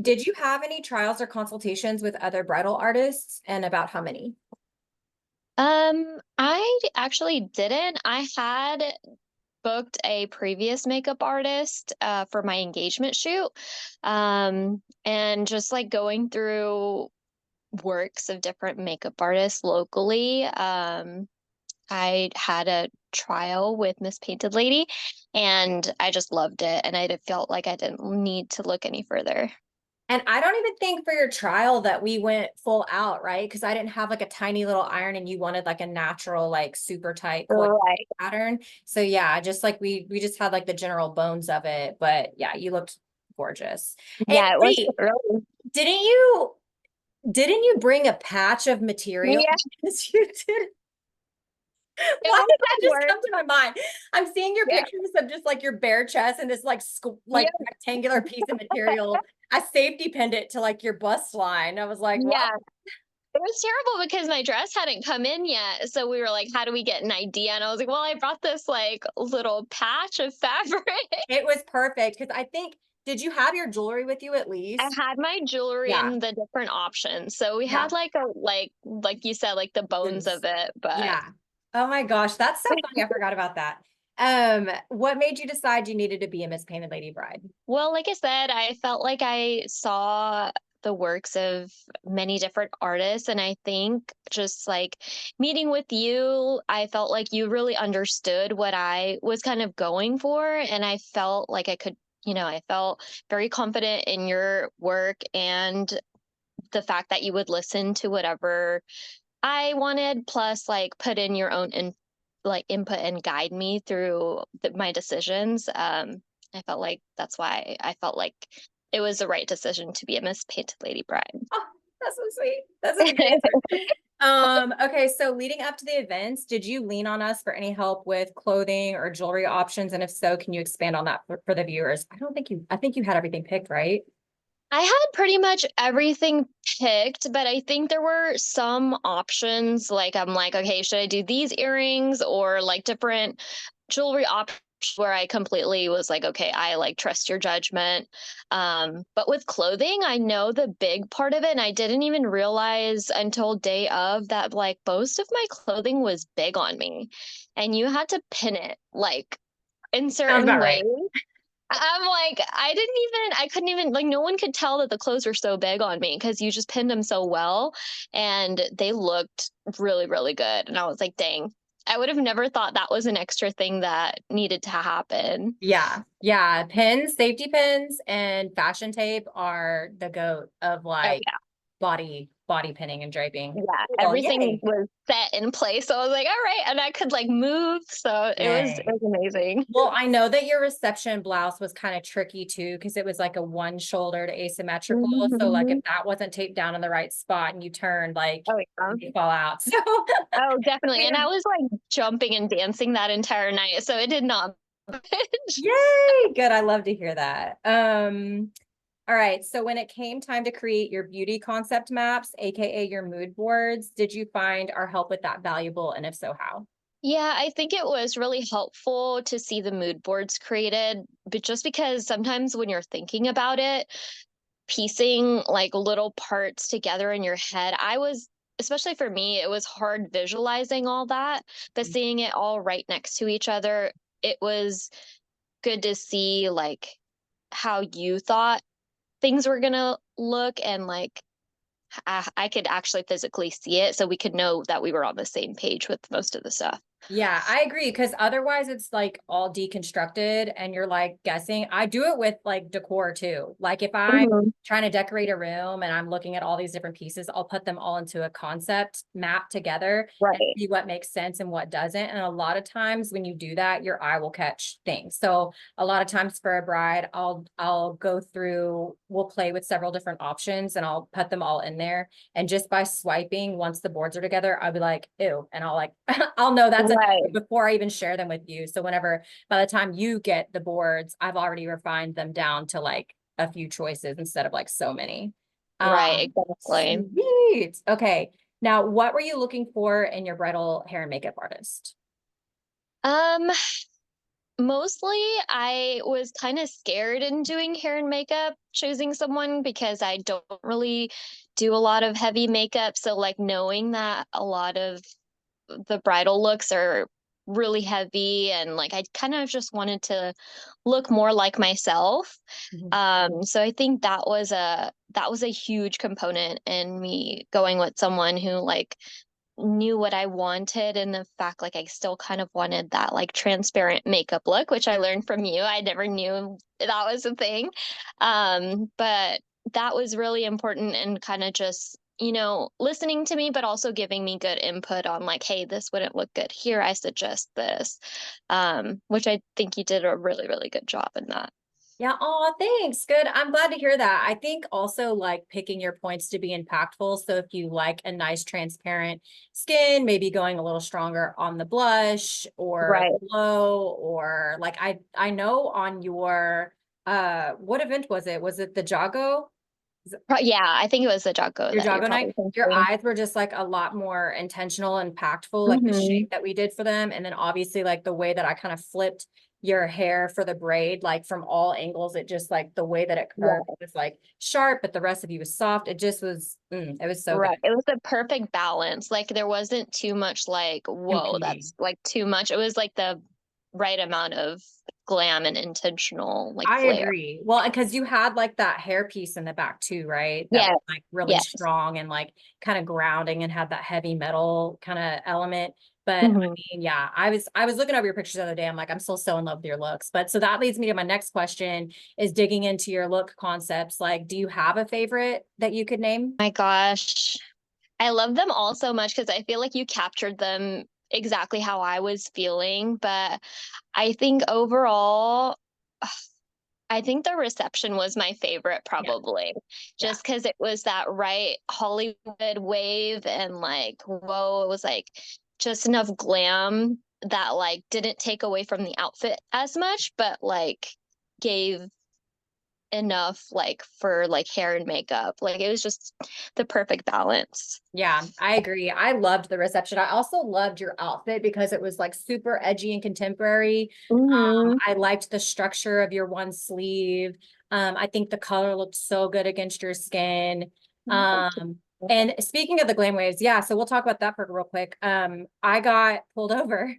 Did you have any trials or consultations with other bridal artists, and about how many? I actually didn't. I had booked a previous makeup artist for my engagement shoot. And just like going through works of different makeup artists locally. I had a trial with Miss Painted Lady and I just loved it. And I felt like I didn't need to look any further. And I don't even think for your trial that we went full out, right? Because I didn't have like a tiny little iron and you wanted like a natural, like super tight coil Right. pattern. So yeah, just like we just had like the general bones of it. But yeah, you looked gorgeous. And Yeah, it was wait, really. didn't you didn't you bring a patch of material? Yeah, Yes, you did. it Why was did that some just work. come to my mind? I'm seeing your Yeah. pictures of just like your bare chest and this like Yeah. like rectangular piece of material. I safety pinned it to like your bust line. I was like, well, Yeah. It was terrible because my dress hadn't come in yet. So we were like, how do we get an idea? And I was like, well, I brought this like little patch of fabric. it was perfect because I think, did you have your jewelry with you at I least? had my jewelry Yeah, in the different options. So we yeah. had like a like you said, like the bones This, of it, but yeah. Oh my gosh, that's so funny. I forgot about that. What made you decide you needed to be a Miss Painted Lady bride? well, like I said, I felt like I saw the works of many different artists. And I think just like meeting with you, I felt like you really understood what I was kind of going for. And I felt like I could, I felt very confident in your work and the fact that you would listen to whatever I wanted, plus like put in your own like input and guide me through my decisions. I felt like that's why I felt like it was the right decision to be a Miss Painted Lady bride. Oh, that's so sweet. That's amazing. Okay, so leading up to the events, did you lean on us for any help with clothing or jewelry options? And if so, can you expand on that for the viewers? I think you had everything picked, right? I had pretty much everything picked, but I think there were some options. Like, I'm like, okay, should I do these earrings or like different jewelry options where I completely was like, okay, I like trust your judgment. But with clothing, I know the big part of it, and I didn't even realize until day of that like most of my clothing was big on me, and you had to pin it like in Sounds certain about ways. right. I'm like, I couldn't even, like, no one could tell that the clothes were so big on me because you just pinned them so well and they looked really, really good. And I was like, dang, I would have never thought that was an extra thing that needed to happen. Yeah. Yeah. Pins, safety pins, and fashion tape are the goat of Oh, like body pinning and draping. yeah, Well, everything yay. was set in place. So I was like, all right, and I could like move. So it Yay. was amazing. Well, I know that your reception blouse was kind of tricky too, because it was like a one shouldered asymmetrical. So like if Mhm. that wasn't taped down in the right spot and you turned, like Oh, yeah. you fall out. So Oh, definitely. we And I was like jumping and dancing that entire night. So it did not. yay, good. I love to hear that. All right. So when it came time to create your beauty concept maps, aka your mood boards, did you find our help with that valuable? And if so, how? Yeah, I think it was really helpful to see the mood boards created, but just because sometimes when you're thinking about it, piecing like little parts together in your head, especially for me, it was hard visualizing all that, but seeing it all right next to each other, it was good to see like how you thought things were gonna look and like I could actually physically see it so we could know that we were on the same page with most of the stuff. Yeah, I agree. Because otherwise, it's like all deconstructed and you're like guessing. I do it with like decor too. Like if I'm Mhm. trying to decorate a room and I'm looking at all these different pieces, I'll put them all into a concept map together and Right. see what makes sense and what doesn't. And a lot of times when you do that, your eye will catch things. So a lot of times for a bride, I'll go through, we'll play with several different options and I'll put them all in there. And just by swiping, once the boards are together, I'll be like, ew. And I'll like, I'll know that's a Right. before I even share them with you. So whenever, by the time you get the boards, I've already refined them down to like a few choices instead of like so many. Right, exactly. Sweet. Okay. Now, what were you looking for in your bridal hair and makeup artist? Um, Mostly, I was kind of scared in doing hair and makeup, choosing someone because I don't really do a lot of heavy makeup. So, like, knowing that a lot of the bridal looks are really heavy and like I kind of just wanted to look more like myself. Mhm. So I think that was a huge component in me going with someone who like knew what I wanted and the fact like I still kind of wanted that like transparent makeup look, which I learned from you. I never knew that was a thing. But that was really important and kind of just, you know, listening to me, but also giving me good input on like, hey, this wouldn't look good here. I suggest this. Which I think you did a really, really good job in that. Yeah. Oh, thanks. Good. I'm glad to hear that. I think also like picking your points to be impactful. So if you like a nice transparent skin, maybe going a little stronger on the blush or Right. glow, or like I know on your what event was it? Was it the Jago? Yeah, I think it was the Jaggo Your that you're Joggo night, probably your thinking. eyes were just like a lot more intentional and impactful, like the Hmm. shape that we did for them. And then obviously like the way that I kind of flipped your hair for the braid, like from all angles, it just like the way that it curved was like sharp, but the rest of you was soft. It just was, it was so good. Right. It was the perfect balance. Like there wasn't too much like, whoa, Competing. that's like too much. It was like the right amount of glam and intentional like I flair. agree. Well, and because you had like that hair piece in the back too, right? That Yeah. was like really Yes. strong and like kind of grounding and had that heavy metal kind of element. But I Hmm. mean, yeah, I was looking over your pictures the other day. I'm like, I'm still so in love with your looks. But so that leads me to my next question is digging into your look concepts. Like, do you have a favorite that you could name? My gosh. I love them all so much because I feel like you captured them exactly how I was feeling. But I think overall, I think the reception was my favorite Yeah, probably, yeah. just because it was that right Hollywood wave and like, whoa, it was like just enough glam that like didn't take away from the outfit as much, but like gave enough like for like hair and makeup. Like it was just the perfect balance. Yeah, I agree. I loved the reception. I also loved your outfit because it was like super edgy and contemporary. Hmm. I liked the structure of your one sleeve. I think the color looked so good against your skin. Um, and speaking of the glam waves, yeah, so we'll talk about that for real quick. I got pulled over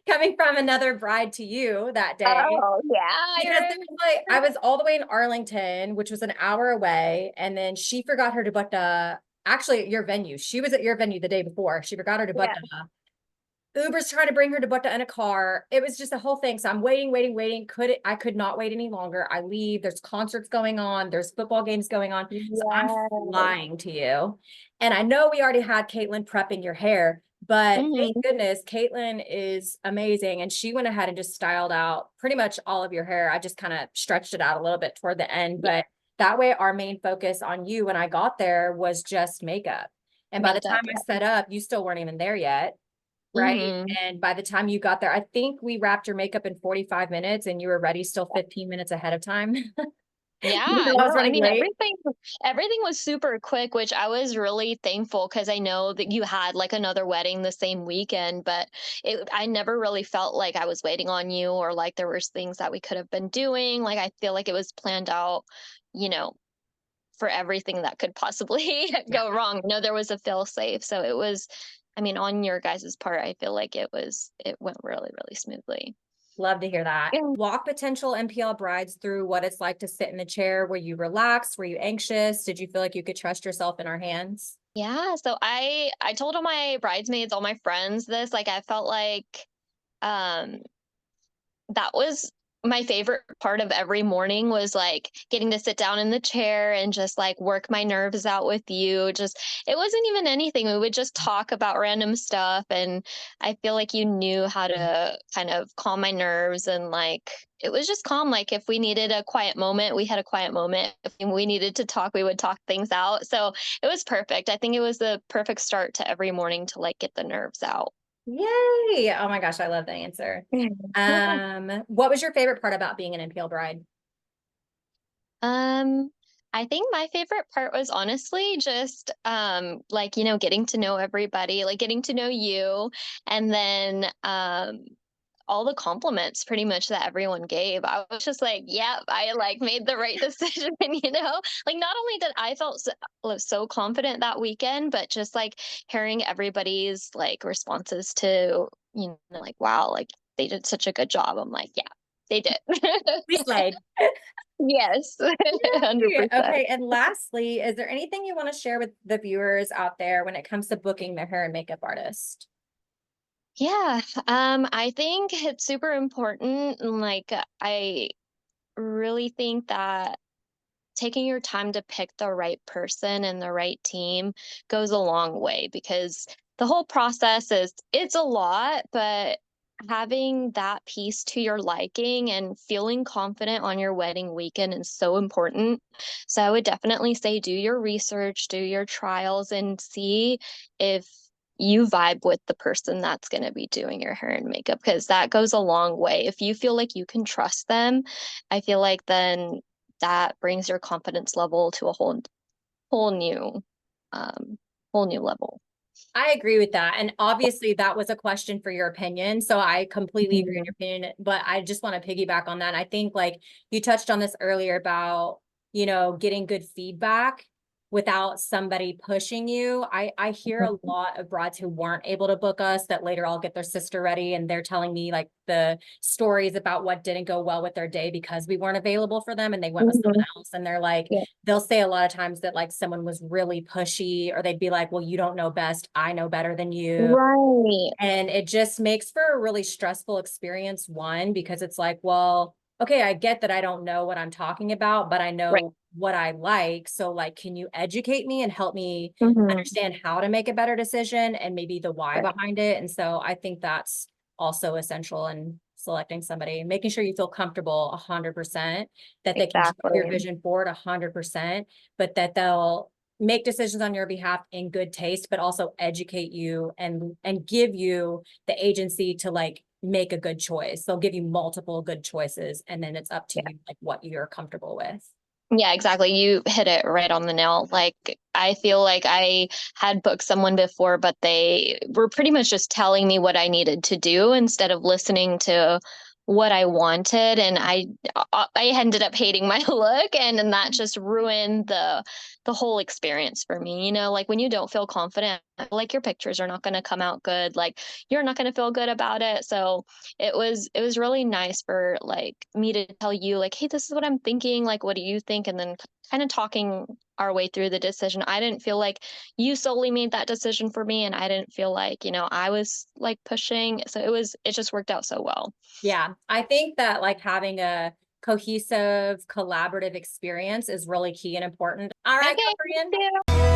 coming from another bride to you that day Oh yeah, I because there remember. was like I was all the way in Arlington, which was an hour away, and then she forgot her debutta. Actually, at your venue, she was at your venue the day before. She forgot her debutta. Yeah. Uber's trying to bring her to Butta in a car. It was just a whole thing. So I'm waiting, waiting, waiting. I could not wait any longer. I leave. There's concerts going on. There's football games going on. So I'm Yes. flying to you. And I know we already had Caitlin prepping your hair, but thank Hmm. goodness Caitlin is amazing. And she went ahead and just styled out pretty much all of your hair. I just kind of stretched it out a little bit toward the end, Yeah, but that way our main focus on you when I got there was just makeup. And by the time makeup. I Yeah. set up, you still weren't even there yet. Right. Hmm. And by the time you got there, I think we wrapped your makeup in 45 minutes and you were ready still 15 minutes ahead of time. Even Yeah, though I was no, I running mean late. everything was super quick, which I was really thankful because I know that you had like another wedding the same weekend, but I never really felt like I was waiting on you or like there was things that we could have been doing. Like I feel like it was planned out, you know, for everything that could possibly Yeah. go wrong. No, there was a fail safe. So it was, I mean, on your guys' part, I feel like it went really, really smoothly. Love to hear that. Yeah. Walk potential NPL brides through what it's like to sit in the chair. Were you relaxed? Were you anxious? Did you feel like you could trust yourself in our hands? Yeah, so I told all my bridesmaids, all my friends this, like I felt like um that was my favorite part of every morning was like getting to sit down in the chair and just like work my nerves out with you. Just it wasn't even anything. We would just talk about random stuff and I feel like you knew how to kind of calm my nerves and like it was just calm. Like if we needed a quiet moment, we had a quiet moment. If we needed to talk, we would talk things out. So it was perfect. I think it was the perfect start to every morning to like get the nerves out. Yay. Oh my gosh, I love the answer. What was your favorite part about being an NPL bride? Um, I think my favorite part was honestly just like, you know, getting to know everybody, like getting to know you and then all the compliments pretty much that everyone gave. I was just like, yep, I like made the right decision, you know? Like not only did I felt so confident that weekend, but just like hearing everybody's like responses to, you know, like, wow, like they did such a good job. I'm like, yeah, they did. We slayed. Yes, Yeah. 100%. Okay. And lastly, is there anything you want to share with the viewers out there when it comes to booking their hair and makeup artist? Yeah, I think it's super important. And like, I really think that taking your time to pick the right person and the right team goes a long way because the whole process is it's a lot, but having that piece to your liking and feeling confident on your wedding weekend is so important. So I would definitely say do your research, do your trials and see if you vibe with the person that's going to be doing your hair and makeup because that goes a long way. If you feel like you can trust them, I feel like then that brings your confidence level to a whole new um whole new level. I agree with that. And obviously that was a question for your opinion. So I completely agree with Mhm. your opinion, but I just want to piggyback on that. I think like you touched on this earlier about, you know, getting good feedback without somebody pushing you. I hear a lot of brides who weren't able to book us that later I'll get their sister ready and they're telling me like the stories about what didn't go well with their day because we weren't available for them and they went with someone Mhm. else. And they're like, Yeah. they'll say a lot of times that like someone was really pushy or they'd be like, well, you don't know best. I know better than you. Right. And it just makes for a really stressful experience, one, because it's like, well, okay, I get that I don't know what I'm talking about, but I Right. know what I like. So like, can you educate me and help me Mhm. understand how to make a better decision and maybe the why Right. behind it? And so I think that's also essential in selecting somebody, making sure you feel comfortable 100%, that they can drive your Exactly. vision forward 100%, but that they'll make decisions on your behalf in good taste, but also educate you and give you the agency to like make a good choice. They'll give you multiple good choices, and then it's up to you like what you're comfortable with. Yeah, exactly. You hit it right on the nail. Like, I feel like I had booked someone before, but they were pretty much just telling me what I needed to do instead of listening to what I wanted. And I ended up hating my look, and that just ruined the whole experience for me. You know, like when you don't feel confident, like your pictures are not going to come out good. Like you're not going to feel good about it. So it was really nice for like me to tell you like, hey, this is what I'm thinking, like what do you think, and then kind of talking our way through the decision. I didn't feel like you solely made that decision for me, and I didn't feel like, you know, I was like pushing, so it just worked out so well. Yeah, I think that like having a cohesive, collaborative experience is really key and important. All right, Okay, Korean. thank you.